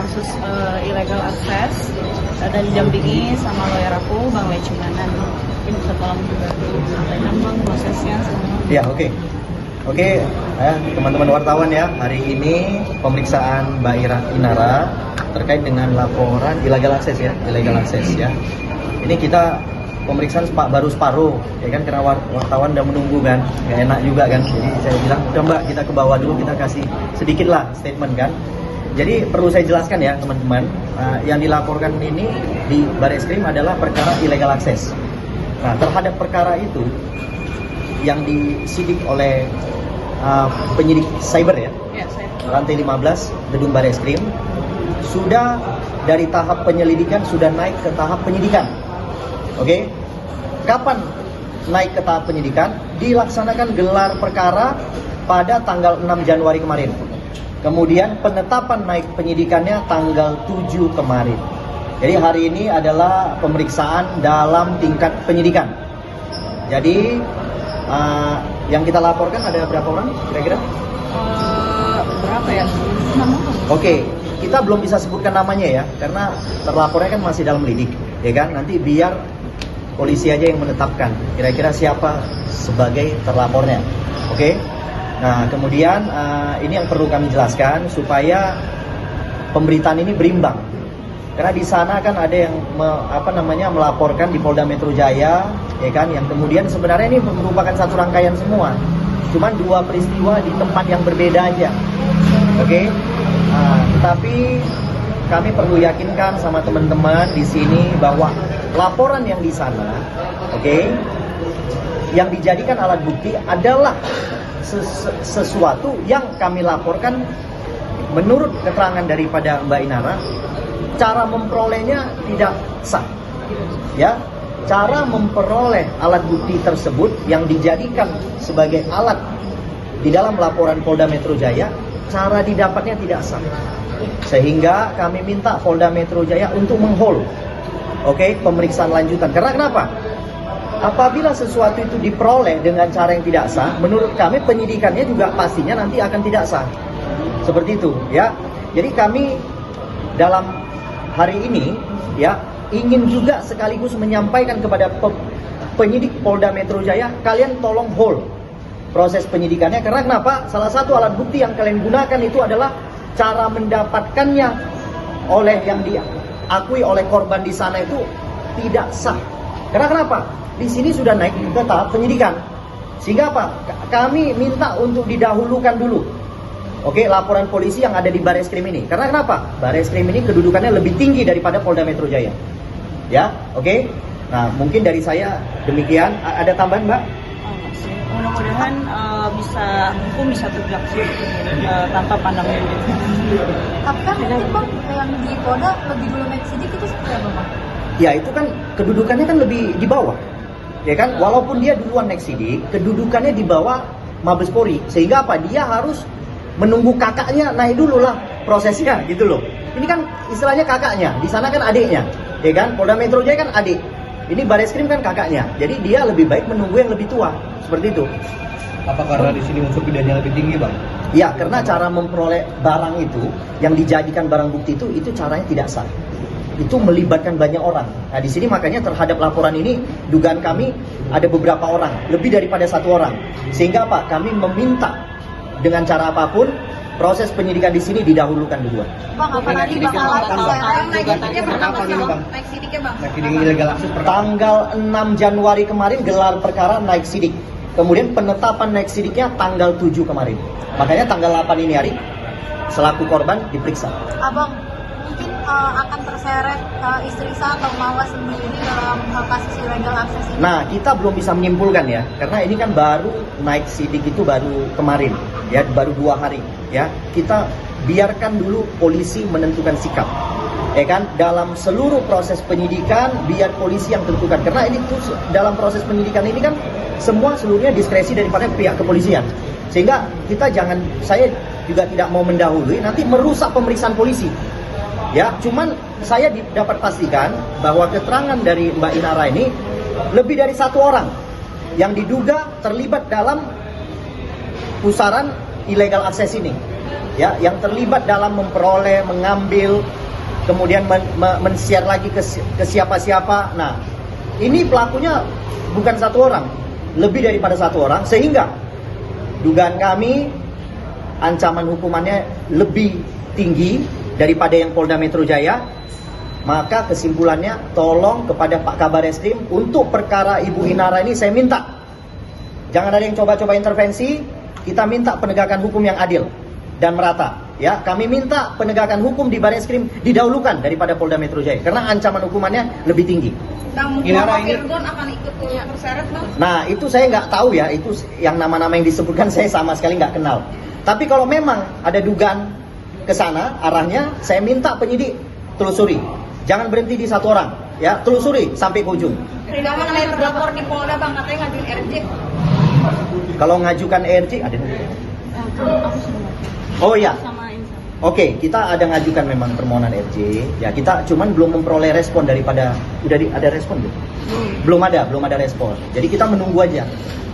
kasus illegal access dan didampingi sama lawyer aku, Bang Lecunanan. Mungkin bisa tolong juga sampaikan Bang prosesnya semua. Ya, oke. Oke, teman-teman wartawan ya, hari ini pemeriksaan Mbak Inara terkait dengan laporan illegal access ya, Ini kita pemeriksaan baru separuh, ya kan, karena wartawan udah menunggu kan, nggak enak juga kan. Jadi saya bilang, udah Mbak, kita ke bawah dulu, kita kasih sedikit lah statement kan. Jadi perlu saya jelaskan ya teman-teman, yang dilaporkan ini di Barreskrim adalah perkara illegal access. Nah, terhadap perkara itu yang disidik oleh penyidik cyber ya, lantai 15 gedung Barreskrim, sudah dari tahap penyelidikan sudah naik ke tahap penyidikan. Oke, kapan naik ke tahap penyidikan? Dilaksanakan gelar perkara pada tanggal 6 Januari kemarin. Kemudian penetapan naik penyidikannya tanggal 7 kemarin. Jadi hari ini adalah pemeriksaan dalam tingkat penyidikan. Jadi yang kita laporkan ada berapa orang kira-kira? Berapa ya? Oke, kita belum bisa sebutkan namanya ya, karena terlapornya kan masih dalam lidik, ya kan? Nanti biar polisi aja yang menetapkan kira-kira siapa sebagai terlapornya. Oke? Nah, kemudian ini yang perlu kami jelaskan supaya pemberitaan ini berimbang. Karena di sana kan ada yang melaporkan di Polda Metro Jaya, ya kan, yang kemudian sebenarnya ini merupakan satu rangkaian semua. Cuman dua peristiwa di tempat yang berbeda aja. Oke? Tetapi kami perlu yakinkan sama teman-teman di sini bahwa laporan yang di sana, oke, yang dijadikan alat bukti adalah sesuatu yang kami laporkan menurut keterangan daripada Mbak Inara, cara memperolehnya tidak sah. Ya, cara memperoleh alat bukti tersebut yang dijadikan sebagai alat di dalam laporan Polda Metro Jaya, cara didapatnya tidak sah. Sehingga kami minta Polda Metro Jaya untuk meng-hold, oke, pemeriksaan lanjutan. Karena kenapa? Apabila sesuatu itu diperoleh dengan cara yang tidak sah, menurut kami penyidikannya juga pastinya nanti akan tidak sah. Seperti itu, ya. Jadi kami dalam hari ini, ya, ingin juga sekaligus menyampaikan kepada penyidik Polda Metro Jaya, kalian tolong hold proses penyidikannya. Karena kenapa? Salah satu alat bukti yang kalian gunakan itu adalah cara mendapatkannya oleh yang diakui oleh korban di sana itu tidak sah. Karena kenapa? Di sini sudah naik ke tahap penyidikan. Sehingga apa? Kami minta untuk didahulukan dulu, oke, laporan polisi yang ada di Barreskrim ini. Karena kenapa? Barreskrim ini kedudukannya lebih tinggi daripada Polda Metro Jaya. Ya, oke. Nah, mungkin dari saya demikian. Ada tambahan, Mbak? Mudah-mudahan hukum bisa tegak tanpa pandang bulu. Tapi kan mungkin Bang, yang di Polda lebih dulu naik sidik itu seperti apa Bang? Ya, itu kan kedudukannya kan lebih di bawah, ya kan? Walaupun dia duluan naik sidik, kedudukannya di bawah Mabes Polri. Sehingga apa? Dia harus menunggu kakaknya naik dulu lah prosesnya, gitu loh. Ini kan istilahnya kakaknya, di sana kan adiknya, ya kan? Polda Metro Jaya kan adik, ini Barreskrim kan kakaknya. Jadi dia lebih baik menunggu yang lebih tua, seperti itu. Apa karena di sini unsur pidananya lebih tinggi, Bang? Ya, karena cara memperoleh barang itu, yang dijadikan barang bukti itu caranya tidak sah. Itu melibatkan banyak orang. Nah, di sini makanya terhadap laporan ini, dugaan kami ada beberapa orang, lebih daripada satu orang. Sehingga apa? Kami meminta dengan cara apapun, proses penyidikan di sini didahulukan duluan. Bang, apa nanti bakal naik sidiknya, Bang? Naik sidik illegal access Tanggal 6 Januari kemarin gelar perkara naik sidik. Kemudian penetapan naik sidiknya tanggal 7 kemarin. Makanya tanggal 8 ini hari selaku korban diperiksa. Abang, mungkin akan terseret istri saya atau Mawa sendiri dalam kasus illegal access ini? Nah, kita belum bisa menyimpulkan ya, karena ini kan baru naik sidik itu baru kemarin, ya, baru 2 hari, ya. Kita biarkan dulu polisi menentukan sikap, ya kan. Dalam seluruh proses penyidikan biar polisi yang tentukan, karena ini tuh dalam proses penyidikan ini kan seluruhnya diskresi daripada pihak kepolisian. Sehingga saya juga tidak mau mendahului, nanti merusak pemeriksaan polisi. Ya, cuman saya dapat pastikan bahwa keterangan dari Mbak Inara ini lebih dari satu orang yang diduga terlibat dalam pusaran illegal access ini. ya, yang terlibat dalam memperoleh, mengambil, kemudian men-share lagi ke siapa-siapa. Nah, ini pelakunya bukan satu orang, lebih daripada satu orang, sehingga dugaan kami ancaman hukumannya lebih tinggi daripada yang Polda Metro Jaya. Maka kesimpulannya, tolong kepada Pak Kabar Eskrim untuk perkara Ibu Inara ini saya minta jangan ada yang coba-coba intervensi. Kita minta penegakan hukum yang adil dan merata. Ya, kami minta penegakan hukum di Bareskrim didahulukan daripada Polda Metro Jaya karena ancaman hukumannya lebih tinggi. Nah, Muhammad Virgon akan ikut terseret, Bang? Nah, itu saya nggak tahu ya. Itu yang nama-nama yang disebutkan saya sama sekali nggak kenal. Tapi kalau memang ada dugaan ke sana arahnya, saya minta penyidik telusuri. Jangan berhenti di satu orang, ya, telusuri sampai ke ujung. Persidangan ada terlapor di Polda, Bang, katanya ngajuin RJ. Kalau ngajukan RJ ada. Oh iya. Oke, kita ada ngajukan memang permohonan RJ. Ya, kita cuman belum memperoleh respon daripada ada respon belum? Belum ada respon. Jadi kita menunggu aja.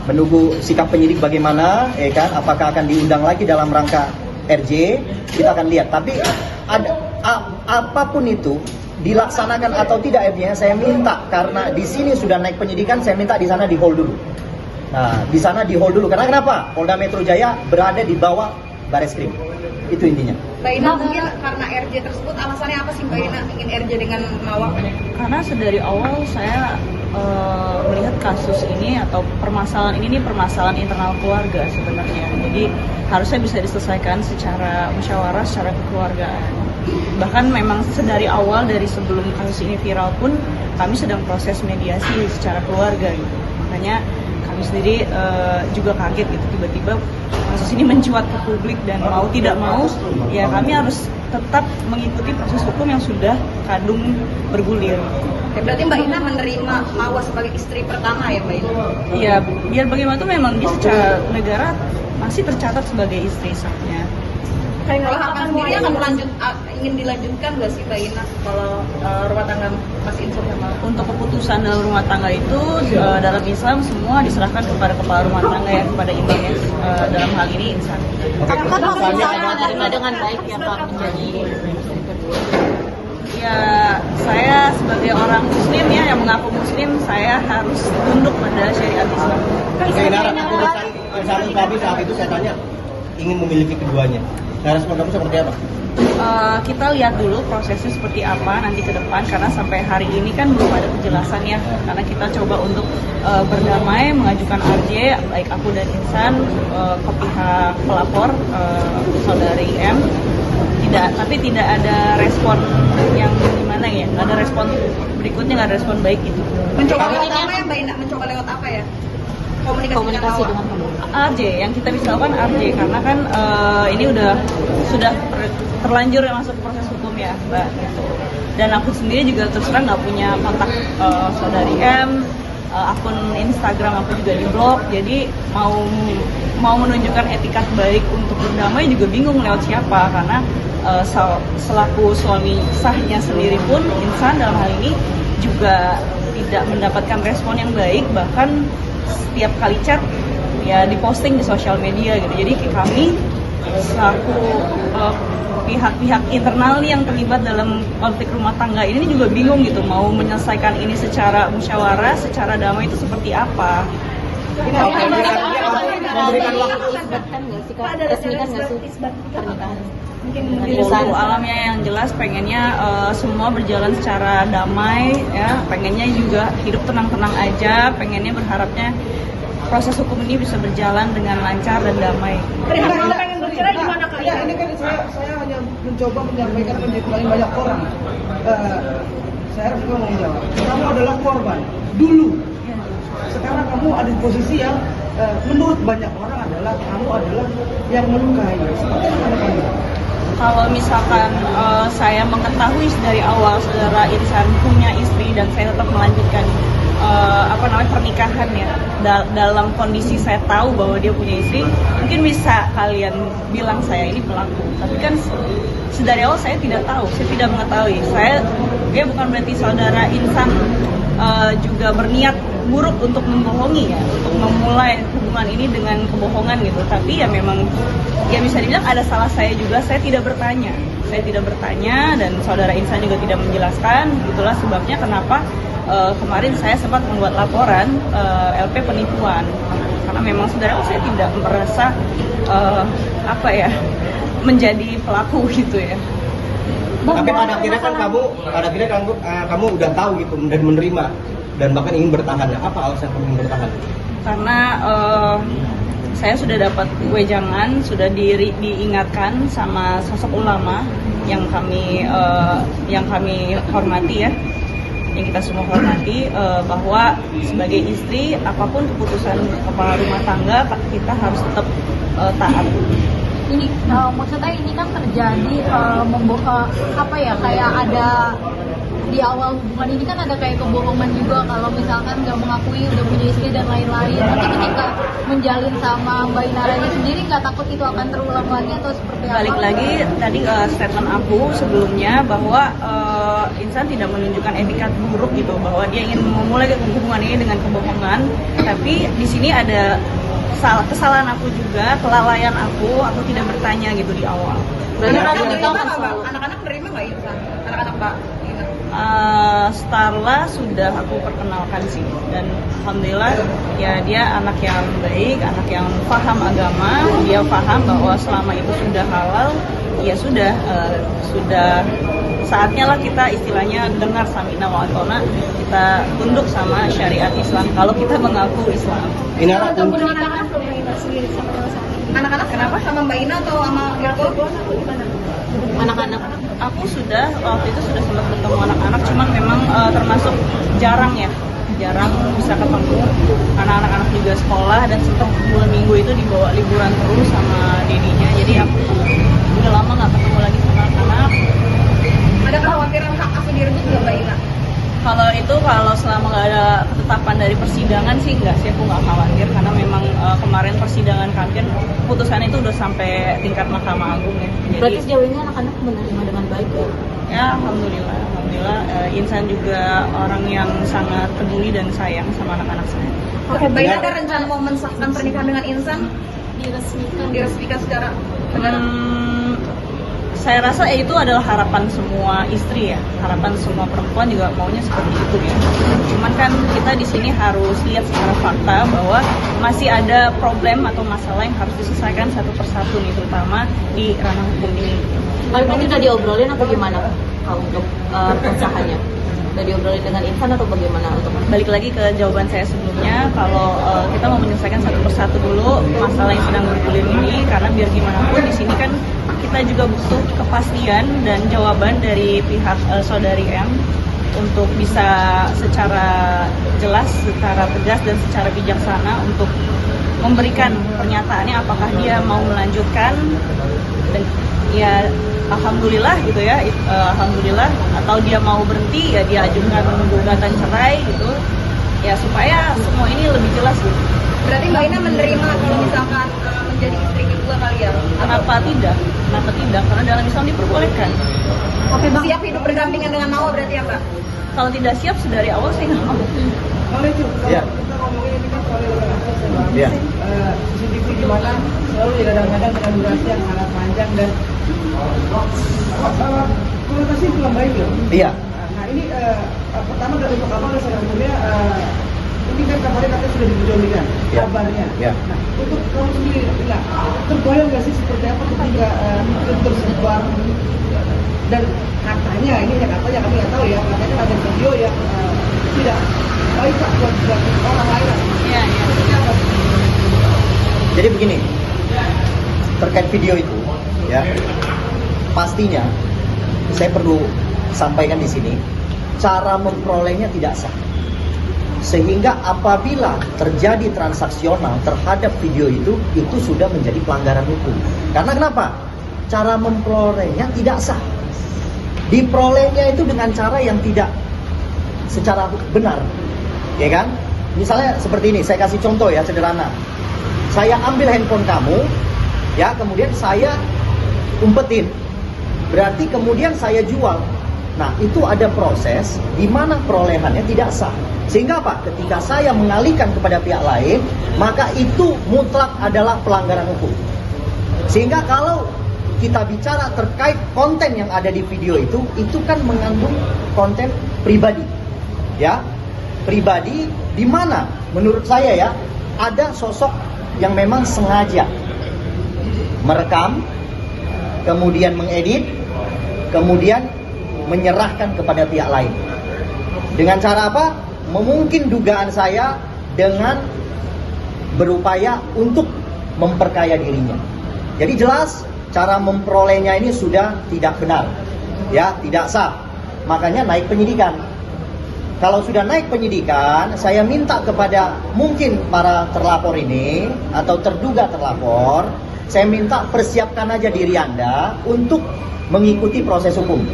Menunggu sikap penyidik bagaimana, kan? Apakah akan diundang lagi dalam rangka RJ? Kita akan lihat. Tapi ada apapun itu dilaksanakan atau tidak RJ-nya, saya minta karena di sini sudah naik penyidikan, saya minta di sana di hold dulu. Nah, di sana di hold dulu. Karena kenapa? Polda Metro Jaya berada di bawah Bareskrim. Itu intinya. Mbak Ina, mungkin karena RJ tersebut alasannya apa sih Mbak Ina ingin RJ dengan Mawar? Karena sedari awal saya melihat kasus ini atau permasalahan ini permasalahan internal keluarga sebenarnya. Jadi harusnya bisa diselesaikan secara musyawarah, secara kekeluargaan. Bahkan memang sedari awal, dari sebelum kasus ini viral pun kami sedang proses mediasi secara keluarga gitu. Makanya kami sendiri juga kaget gitu, tiba-tiba kasus ini mencuat ke publik, dan mau tidak mau ya kami harus tetap mengikuti proses hukum yang sudah kadung bergulir. Ya, berarti Mbak Ina menerima Mawar sebagai istri pertama ya Mbak Ina? Iya, biar bagaimanapun memang dia secara negara masih tercatat sebagai istri sahnya. Kalau akan sendiri akan ingin dilanjutkan nggak sih Mbak Ina kalau rumah tangga Mas Insan sama? Untuk keputusan dalam rumah tangga itu dalam Islam semua diserahkan kepada kepala rumah tangga ya, kepada imam ya, dalam hal ini insan. Menerima dengan baik ya Pak menjadi Ya, saya sebagai orang muslim ya, yang mengaku muslim, saya harus tunduk pada syariat Islam. Saat itu saya tanya ingin memiliki keduanya. Nah, respon kamu seperti apa? Kita lihat dulu prosesnya seperti apa nanti ke depan, karena sampai hari ini kan belum ada kejelasan ya. Karena kita coba untuk berdamai, mengajukan RJ, baik aku dan Insan, ke pihak pelapor, saudari M. Tapi tidak ada respon yang gimana ya, nggak ada respon berikutnya, nggak ada respon baik gitu. Mencoba lewat apa ya Mbak Ina? Mencoba lewat apa ya? Komunikasi dengan RJ, yang kita bisa lakukan RJ, karena kan ini sudah terlanjur masuk proses hukum ya Mbak. Dan aku sendiri juga terus terang nggak punya kontak saudari M, akun Instagram aku juga di blok, jadi mau menunjukkan etikat baik untuk berdamai juga bingung lewat siapa, karena selaku suami sahnya sendiri pun Insan dalam hal ini juga tidak mendapatkan respon yang baik, bahkan setiap kali chat ya diposting di sosial media gitu. Jadi kami selaku pihak-pihak internal yang terlibat dalam konflik rumah tangga ini juga bingung gitu, mau menyelesaikan ini secara musyawarah, secara damai itu seperti apa. Memberikan waktu Wallahu alamnya, yang jelas pengennya semua berjalan secara damai ya, pengennya juga hidup tenang-tenang aja, pengennya berharapnya proses hukum ini bisa berjalan dengan lancar dan damai. pengen bercerai gimana Kak? Ya, ini kan saya hanya mencoba menyampaikan paling banyak orang. Saya harus juga mau menjawab. Kamu adalah korban dulu. Sekarang kamu ada di posisi yang menurut banyak orang adalah kamu adalah yang melukai. Seperti apa kamu? Kalau misalkan saya mengetahui dari awal saudara Insan punya istri dan saya tetap melanjutkan pernikahan ya, dalam kondisi saya tahu bahwa dia punya istri, mungkin bisa kalian bilang saya ini pelaku. Tapi kan sedari awal saya tidak tahu, saya tidak mengetahui. Dia bukan berarti saudara Insan juga berniat buruk untuk membohongi ya, untuk memulai hubungan ini dengan kebohongan gitu. Tapi ya memang ya bisa dibilang ada salah saya juga, saya tidak bertanya dan saudara Insan juga tidak menjelaskan. Itulah sebabnya kenapa kemarin saya sempat membuat laporan LP penipuan, karena memang sebenarnya saya tidak merasa menjadi pelaku gitu ya. Tapi pada akhirnya kan kamu udah tahu gitu dan menerima dan bahkan ingin bertahan. Apa alasan kamu ingin bertahan? Karena saya sudah dapat wejangan, sudah diingatkan sama sosok ulama yang kami hormati ya, yang kita semua hormati, bahwa sebagai istri apapun keputusan kepala rumah tangga kita harus tetap taat. Ini maksudnya ini kan terjadi kayak ada di awal hubungan ini kan ada kayak kebohongan juga kalau misalkan nggak mengakui udah punya istri dan lain-lain. Nanti ketika menjalin sama Mbak Inaranya sendiri nggak takut itu akan terulang lagi atau seperti apa? Balik lagi tadi statement aku sebelumnya bahwa Insan tidak menunjukkan etikat buruk gitu, bahwa dia ingin memulai hubungan ini dengan kebohongan. Tapi di sini ada kesalahan aku juga, kelalaian aku tidak bertanya gitu di awal. Anak-anak terima nggak Insan? Anak-anak Pak Ina? Starla sudah aku perkenalkan sih, dan alhamdulillah ya dia anak yang baik, anak yang paham agama, dia paham bahwa selama itu sudah halal, ya sudah saatnya lah kita istilahnya dengar samina wa atona, kita tunduk sama syariat Islam kalau kita mengaku Islam. Inara Anak-anak kenapa? Sama Mbak Ina atau sama Irko? Anak-anak aku waktu itu sudah sempat bertemu anak-anak, cuman memang termasuk jarang bisa ketemu karena anak-anak juga sekolah, dan sempat 2 minggu itu dibawa liburan terus sama dedinya, jadi aku udah lama nggak ketemu lagi sama anak-anak. Ada kekhawatiran hak asuh direbut nggak Mbak Ina? Kalau selama nggak ada ketetapan dari persidangan sih enggak sih, aku nggak khawatir, karena memang kemarin persidangan kami kan putusannya itu udah sampai tingkat Mahkamah Agung ya. Berarti sejauh ini anak-anak menerima dengan baik ya? Ya alhamdulillah. Insan juga orang yang sangat peduli dan sayang sama anak-anak saya. Oke, Mbak Ina ada rencana mau mensahkan pernikahan dengan Insan? Diresmikan secara saya rasa itu adalah harapan semua istri ya, harapan semua perempuan juga maunya seperti itu ya. Cuman kan kita di sini harus lihat secara fakta bahwa masih ada problem atau masalah yang harus diselesaikan satu persatu nih, terutama di ranah hukum ini. Hal itu udah diobrolin atau gimana kalau untuk pensahannya? Udah diobrolin dengan Insan atau bagaimana untuk balik lagi ke jawaban saya sebelumnya, kalau kita mau menyelesaikan satu persatu dulu masalah yang sedang bergulir ini, karena biar gimana pun di sini kan kita juga butuh kepastian dan jawaban dari pihak saudari M untuk bisa secara jelas, secara tegas dan secara bijaksana untuk memberikan pernyataannya apakah dia mau melanjutkan dan ya alhamdulillah gitu ya, alhamdulillah, atau dia mau berhenti ya dia ajukan gugatan cerai gitu ya, supaya semua ini lebih jelas gitu. Berarti Mbak Ina menerima kalau misalkan menjadi istri kedua kali ya? Kenapa tidak? Karena dalam Islam diperbolehkan. Oke, siap hidup berdampingan dengan Nawa berarti ya Mbak? Kalau tidak siap dari awal saya nggak mau. Kalau itu, Ya. kita ngomongin ini kan soal relasi, Ya. CCTV di mana selalu digadang-gadang dengan durasi yang sangat panjang dan konotasi kurang baik loh. Iya. Nah ini pertama dari untuk apa sebetulnya ini kan kabarnya katanya sudah dijodohkan Ya. kabarnya. Ya. Nah untuk kamu sendiri, terbayang nggak sih seperti apa ketika itu tersebar dan katanya ini ya katanya kami nggak tahu ya, katanya ada video yang tidak baik Pak buat orang lain. Iya. Jadi begini, terkait video itu, ya, pastinya saya perlu sampaikan di sini, cara memperolehnya tidak sah. Sehingga apabila terjadi transaksional terhadap video itu sudah menjadi pelanggaran hukum. Karena kenapa? Cara memperolehnya tidak sah. Diperolehnya itu dengan cara yang tidak secara benar, ya kan? Misalnya seperti ini, saya kasih contoh ya, sederhana. Saya ambil handphone kamu, ya, kemudian saya umpetin. Berarti kemudian saya jual. Nah, itu ada proses di mana perolehannya tidak sah. Sehingga apa? Ketika saya mengalihkan kepada pihak lain, maka itu mutlak adalah pelanggaran hukum. Sehingga kalau kita bicara terkait konten yang ada di video itu kan mengandung konten pribadi. Ya, pribadi di mana menurut saya ya, ada sosok yang memang sengaja merekam, kemudian mengedit, kemudian menyerahkan kepada pihak lain. Dengan cara apa? Mungkin dugaan saya dengan berupaya untuk memperkaya dirinya. Jadi jelas cara memperolehnya ini sudah tidak benar, ya, tidak sah. Makanya naik penyidikan. Kalau sudah naik penyidikan, saya minta kepada mungkin para terlapor ini atau terduga terlapor, saya minta persiapkan aja diri Anda untuk mengikuti proses hukum.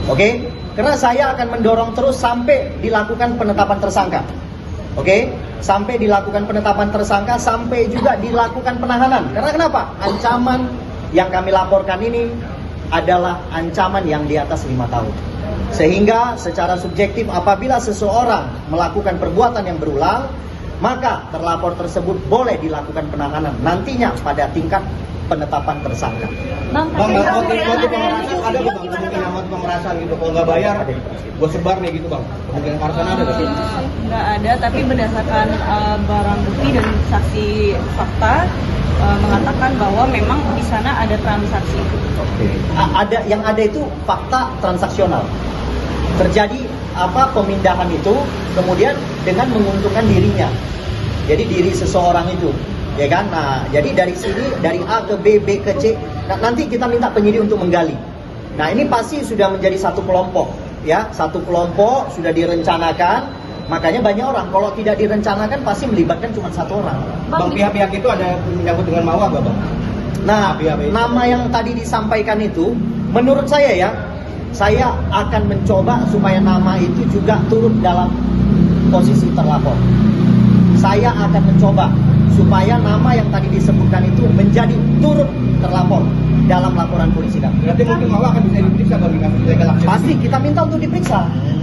Oke? Karena saya akan mendorong terus sampai dilakukan penetapan tersangka. Oke? Sampai dilakukan penetapan tersangka, sampai juga dilakukan penahanan. Karena kenapa? Ancaman yang kami laporkan ini adalah ancaman yang di atas 5 tahun. Sehingga secara subjektif apabila seseorang melakukan perbuatan yang berulang, maka terlapor tersebut boleh dilakukan penahanan nantinya pada tingkat penetapan tersangka. Bang, motif pemerasan ada nggak bang? Kemungkinan motif pemerasan gitu, kalau nggak bayar, gue sebar nih gitu bang. Kemungkinan pemerasan ada nggak sih? Nggak ada, tapi berdasarkan barang bukti dan saksi fakta mengatakan bahwa memang di sana ada transaksi. Oke. Ada itu fakta transaksional. Terjadi pemindahan itu kemudian dengan menguntungkan dirinya. Jadi diri seseorang itu, ya kan? Nah, jadi dari sini dari A ke B, B ke C. Nah, nanti kita minta penyidik untuk menggali. Nah, ini pasti sudah menjadi satu kelompok, ya, satu kelompok sudah direncanakan. Makanya banyak orang kalau tidak direncanakan pasti melibatkan cuma satu orang. Bang, pihak-pihak itu ada menyangkut dengan Mawar nggak bang? Nah, nama yang tadi disampaikan itu, menurut saya ya, saya akan mencoba supaya nama itu juga turut dalam posisi terlapor. Saya akan mencoba supaya nama yang tadi disebutkan itu menjadi turut terlapor dalam laporan polisi kami. Berarti mungkin Mawar akan bisa diperiksa bagi kasus ilegal aktif. Pasti kita minta untuk diperiksa.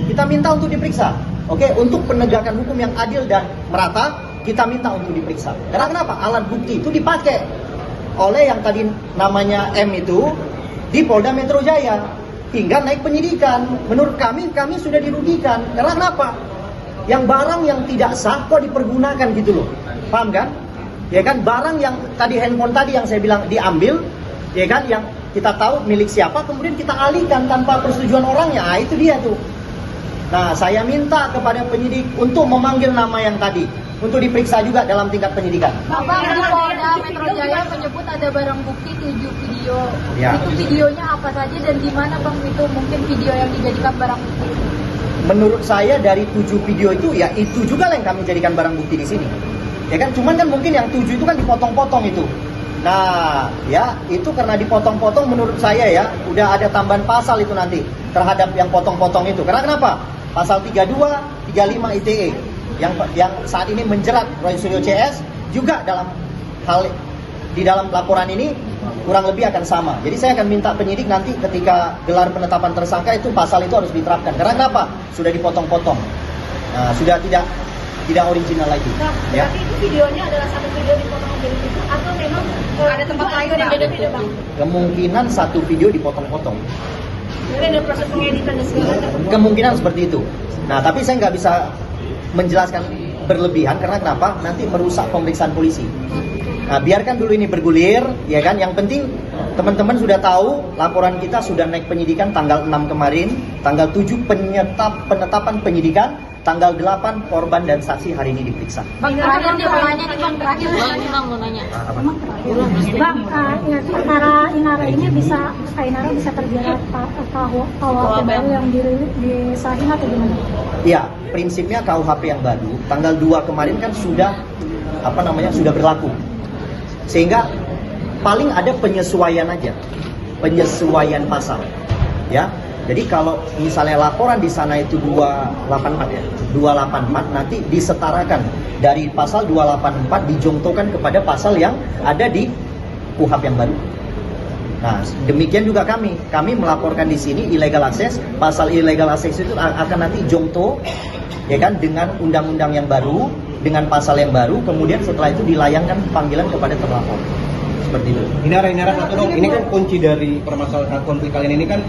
Kita minta untuk diperiksa. Oke, untuk penegakan hukum yang adil dan merata, kita minta untuk diperiksa. Karena kenapa? Alat bukti itu dipakai oleh yang tadi namanya M itu di Polda Metro Jaya hingga naik penyidikan. Menurut kami sudah dirugikan. Karena kenapa? Yang barang yang tidak sah kok dipergunakan gitu loh. Paham kan? Ya kan, barang yang tadi handphone tadi yang saya bilang diambil, ya kan, yang kita tahu milik siapa, kemudian kita alihkan tanpa persetujuan orangnya. Ah, itu dia tuh. Nah, saya minta kepada penyidik untuk memanggil nama yang tadi untuk diperiksa juga dalam tingkat penyidikan. Bapak di Polda Metro Jaya menyebut ada barang bukti 7 video. Ya. Itu videonya apa saja dan di mana bang itu mungkin video yang dijadikan barang bukti? Menurut saya dari 7 video itu ya itu juga yang kami jadikan barang bukti di sini. Ya kan, cuman kan mungkin yang 7 itu kan dipotong-potong itu. Nah, ya itu karena dipotong-potong menurut saya ya udah ada tambahan pasal itu nanti terhadap yang potong-potong itu. Karena kenapa? Pasal 32, 35 ITE yang saat ini menjerat Roy Suryo CS juga di dalam laporan ini kurang lebih akan sama. Jadi saya akan minta penyidik nanti ketika gelar penetapan tersangka itu pasal itu harus diterapkan. Karena kenapa? Sudah dipotong-potong. Nah, sudah tidak original lagi. Nah, ya. berarti itu videonya adalah satu video dipotong menjadi itu atau memang ada tempat lain yang beda-beda bang? Kemungkinan satu video dipotong-potong. Jadi ada proses pengeditan dan segala macam. Kemungkinan seperti itu. Nah, tapi saya nggak bisa menjelaskan berlebihan karena kenapa? Nanti merusak pemeriksaan polisi. Nah, biarkan dulu ini bergulir, ya kan? Yang penting teman-teman sudah tahu laporan kita sudah naik penyidikan tanggal 6 kemarin, tanggal 7 penetapan penyidikan, tanggal 8 korban dan saksi hari ini diperiksa. Bang, terakhir nih mau nanya nih bang, terakhir. Bang mau nanya. Bang, ya, perkara Inara ini bisa Inara bisa terjerat KUHP baru yang disahin atau gimana? Iya, prinsipnya KUHP yang baru tanggal 2 kemarin kan sudah sudah berlaku. Sehingga paling ada penyesuaian aja. Penyesuaian pasal. Ya. Jadi kalau misalnya laporan di sana itu 284 ya. 284 nanti disetarakan dari pasal 284 dijongtokan kepada pasal yang ada di KUHP yang baru. Nah, demikian juga kami melaporkan di sini illegal access. Pasal illegal access itu akan nanti jongto, ya kan, dengan undang-undang yang baru, dengan pasal yang baru, kemudian setelah itu dilayangkan panggilan kepada terlapor. Seperti itu. Inara satu dong, ini kan kunci dari permasalahan konflik kalian ini kan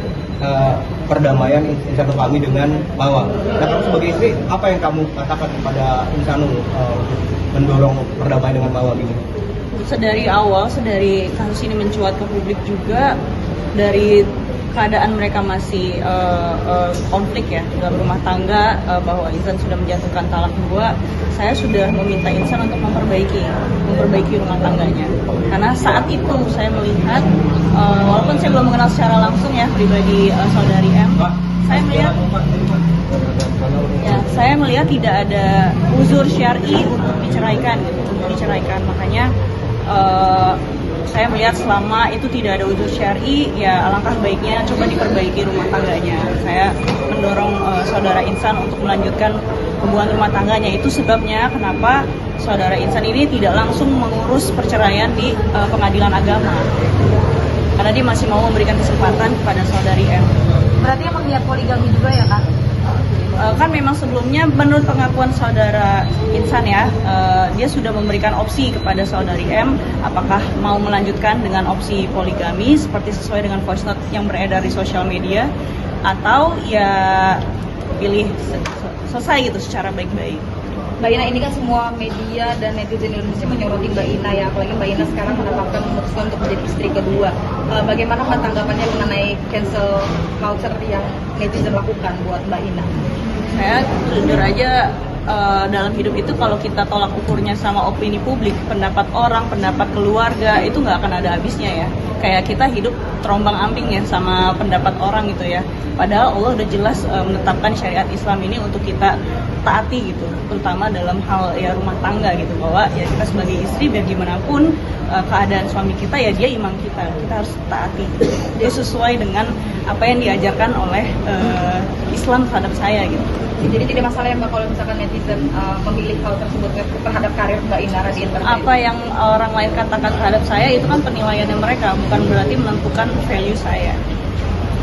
perdamaian Insanul Fahmi dengan Mawar. Nah, kamu sebagai istri, apa yang kamu katakan kepada Insanul mendorong perdamaian dengan Mawar ini? Sedari awal, sedari kasus ini mencuat ke publik juga, dari keadaan mereka masih konflik ya dalam rumah tangga, bahwa Insan sudah menjatuhkan talak 2, saya sudah meminta Insan untuk memperbaiki rumah tangganya. Karena saat itu saya melihat, walaupun saya belum mengenal secara langsung ya pribadi saudari M, saya melihat tidak ada uzur syar'i untuk diceraikan, makanya saya melihat selama itu tidak ada uzur syar'i, ya alangkah baiknya coba diperbaiki rumah tangganya. Saya mendorong saudara Insan untuk melanjutkan hubungan rumah tangganya. Itu sebabnya kenapa saudara Insan ini tidak langsung mengurus perceraian di pengadilan agama, karena dia masih mau memberikan kesempatan kepada saudari M. Berarti emang niat poligami juga ya Kak? Kan memang sebelumnya menurut pengakuan saudara Insan ya, dia sudah memberikan opsi kepada saudari M apakah mau melanjutkan dengan opsi poligami seperti sesuai dengan voice note yang beredar di sosial media, atau ya pilih selesai gitu secara baik-baik. Mbak Ina, ini kan semua media dan netizen Indonesia menyoroti Mbak Ina ya, apalagi Mbak Ina sekarang memutuskan untuk menjadi istri kedua. Bagaimana tanggapannya mengenai cancel culture yang netizen lakukan buat Mbak Ina? Saya jujur aja, dalam hidup itu kalau kita tolak ukurnya sama opini publik, pendapat orang, pendapat keluarga, itu nggak akan ada habisnya ya. Kayak kita hidup terombang ambing ya sama pendapat orang gitu ya. Padahal Allah udah jelas menetapkan syariat Islam ini untuk kita taati gitu, terutama dalam hal ya rumah tangga gitu, bahwa ya kita sebagai istri biar gimana pun keadaan suami kita ya dia imam kita harus taati. Dia sesuai dengan apa yang diajarkan oleh Islam terhadap saya gitu. Jadi tidak masalah ya Mbak kalau misalkan netizen memilih hal tersebut terhadap karir Mbak Inara di internet? Apa yang orang lain katakan terhadap saya itu kan penilaiannya mereka, bukan berarti menentukan value saya.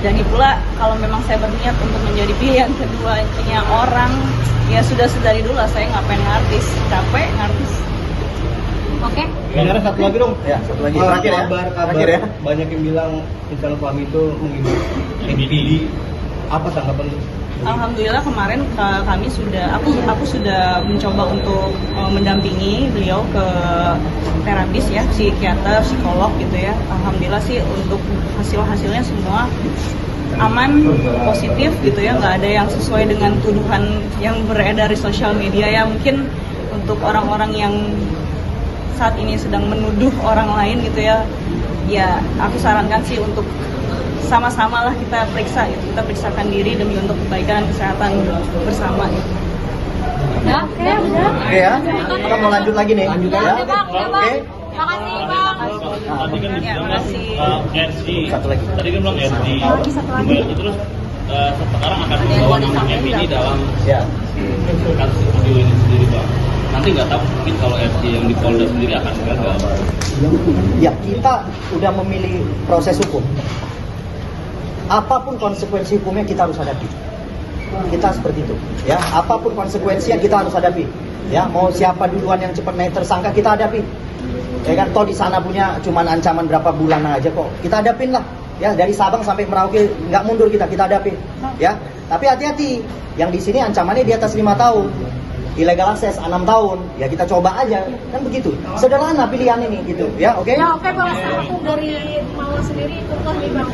Dan itulah kalau memang saya berniat untuk menjadi pilihan keduanya orang, ya sudah sedari dulu lah saya ngapain ngartis, capek ngartis. Oke. Inara satu lagi dong. Ya, satu lagi. Terakhir ya. Terakhir ya. Banyak yang bilang Insanul Fahmi itu menghibur MPD. Apa tanggapan lu? Alhamdulillah kemarin aku sudah mencoba untuk mendampingi beliau ke terapis ya, psikiater, psikolog gitu ya. Alhamdulillah sih untuk hasilnya semua aman, positif gitu ya, nggak ada yang sesuai dengan tuduhan yang beredar di sosial media ya. Mungkin untuk orang-orang yang saat ini sedang menuduh orang lain gitu ya, ya aku sarankan sih untuk sama-sama lah kita periksakan diri demi untuk kebaikan dan kesehatan bersama gitu. Ya, udah. Oke ya, kita mau lanjut lagi nih. Lanjut ya. Oke. Makasih Bang. Tadi kan Terima kasih. RC. Satu lagi. Tadi kan bilang RC. Satu lagi. Terus sekarang akan membawa nama MPD dalam Ya. kasus video ini sendiri Bang. Nanti nggak tahu mungkin kalau RC yang di Polda sendiri akan gagal. Ya, kita udah memilih proses hukum. Apapun konsekuensi hukumnya kita harus hadapi. Kita seperti itu, ya. Apapun konsekuensinya kita harus hadapi. Ya, mau siapa duluan yang cepat naik tersangka kita hadapi. Ya kan, toh di sana punya cuman ancaman berapa bulan aja kok. Kita hadapin lah. Ya, dari Sabang sampai Merauke nggak mundur kita hadapin. Ya, tapi hati-hati. Yang di sini ancamannya di atas 5 tahun. Illegal access 6 tahun, ya kita coba aja, kan begitu. Sederhana pilihan ini gitu, ya oke? Ya oke Bang, aku dari Mawar sendiri itu kan memang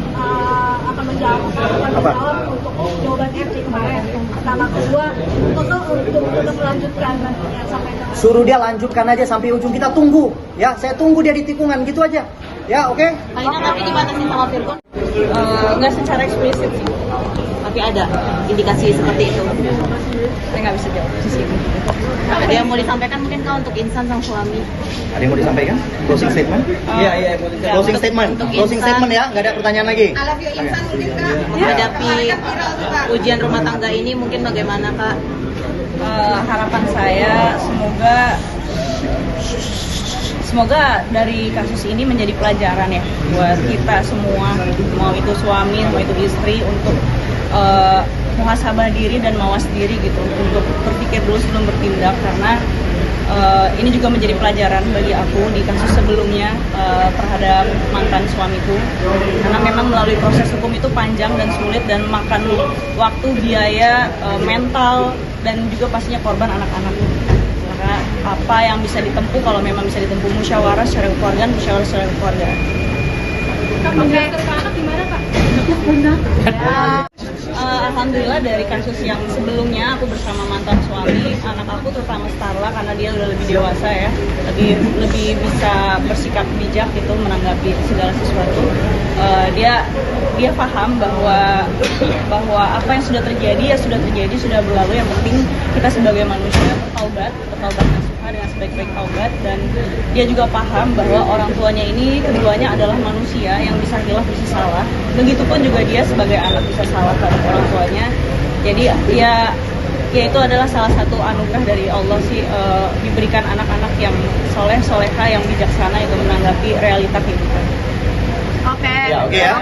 akan menjawab untuk jawaban RC kemarin. Pertama, kedua, untuk melanjutkan nantinya sampai ke Suruh dia lanjutkan aja sampai ujung, kita tunggu, ya. Saya tunggu dia di tikungan gitu aja, ya oke? Kayaknya nanti dibatasi sama Virgon. Nggak secara eksplisit sih, tapi ada indikasi seperti itu. Saya nggak bisa jawab di sini. Ada yang mau disampaikan mungkin Kak untuk Insan sang suami? Ada yang mau disampaikan? Closing statement? Iya. Closing statement, closing statement ya, nggak ada pertanyaan lagi. I love you Insan mungkin Kak. Menghadapi ujian rumah tangga ini mungkin bagaimana Kak? Harapan saya semoga dari kasus ini menjadi pelajaran ya buat kita semua, mau itu suami, mau itu istri, untuk muhasabah diri dan mawas diri gitu, untuk berpikir dulu sebelum bertindak, karena ini juga menjadi pelajaran bagi aku di kasus sebelumnya terhadap mantan suamiku, karena memang melalui proses hukum itu panjang dan sulit dan makan waktu, biaya, mental, dan juga pastinya korban anak-anak. Karena apa yang bisa ditempuh, kalau memang bisa ditempuh musyawarah secara keluarga, musyawarah secara keluarga. Oke. Anak gimana Pak? Alhamdulillah dari kasus yang sebelumnya aku bersama mantan suami, anak aku terutama Starla, karena dia udah lebih dewasa ya, lebih bisa bersikap bijak gitu menanggapi segala sesuatu. Dia paham bahwa apa yang sudah terjadi ya sudah terjadi, sudah berlalu. Yang penting kita sebagai manusia bertaubat nasuha dengan sebaik-baik taubat, dan dia juga paham bahwa orang tuanya ini keduanya adalah manusia yang bisa hilaf, bisa salah. Begitupun juga dia sebagai anak bisa salah pada orang tuanya. Jadi ya itu adalah salah satu anugerah dari Allah sih, diberikan anak-anak yang soleh, soleha, yang bijaksana itu menanggapi realita kehidupan. Oke. Oke ya.